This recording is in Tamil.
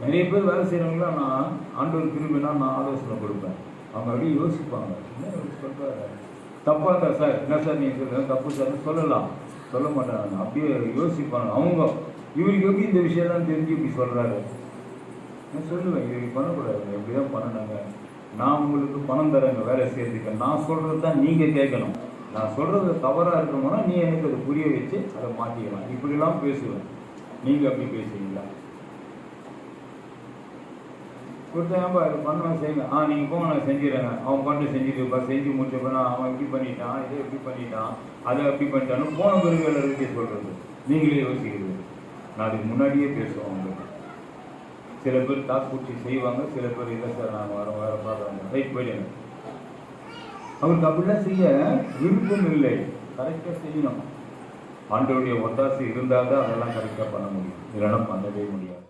நிறைய பேர் வேலை செய்கிறவங்களாம் நான் ஆண்டவர் கிருபைனா நான் ஆலோசனை கொடுப்பேன். அவங்க அப்படியே யோசிப்பாங்க, என்ன சொல்கிறாரு, தப்பாக இருக்கா சார், என்ன சார் நீங்கள் சொல்லுங்கள், தப்பு சார்னு சொல்லலாம், சொல்ல மாட்டாங்க. அப்படியே யோசிப்பாங்க அவங்க, இவருக்கு எப்படி இந்த விஷயம்லாம் தெரிஞ்சு இப்படி சொல்கிறாரு. நான் சொல்லுவேன், இது பண்ணக்கூடாது, எப்படி தான் பண்ணனாங்க, நான் உங்களுக்கு பணம் தரேங்க வேலை செய்யறதுக்கு, நான் சொல்கிறது தான் நீங்கள் கேட்கணும், நான் சொல்கிறது தவறாக இருக்கணும்னா நீ எனக்கு அதை புரிய வச்சு அதை மாற்றிக்கலாம், இப்படிலாம் பேசுவேன். நீங்கள் அப்படி பேசுவீங்களா? கொடுத்தாங்கப்பா இது பண்ணுவேன் செய்யுங்க, நீங்கள் போங்க நான் செஞ்சிடறேங்க, அவன் பண்ணி செஞ்சுட்டுப்பா, செஞ்சு முடிச்சப்பா அவன் இப்படி பண்ணிட்டான், இதை எப்படி பண்ணிட்டான், அதை அப்படி பண்ணிட்டான்னு போன பிறகு எல்லாருக்கே சொல்கிறது, நீங்களே யோசிக்கிறது. நான் அதுக்கு முன்னாடியே பேசுவேன். அவங்களுக்கு சில பேர் தாக்குச்சி செய்வாங்க, சில பேர் இல்லை சார் நான் வேற பார்க்குறாங்க, ரைட் போயிடுங்க. அவருக்கு அப்படிலாம் செய்ய விருப்பம் இல்லை, கரெக்டாக செய்யணும். ஆண்டவருடைய ஒத்தாசை இருந்தால் தான் அதெல்லாம் கரெக்டாக பண்ண முடியும், இல்லைன்னா பண்ணவே முடியாது.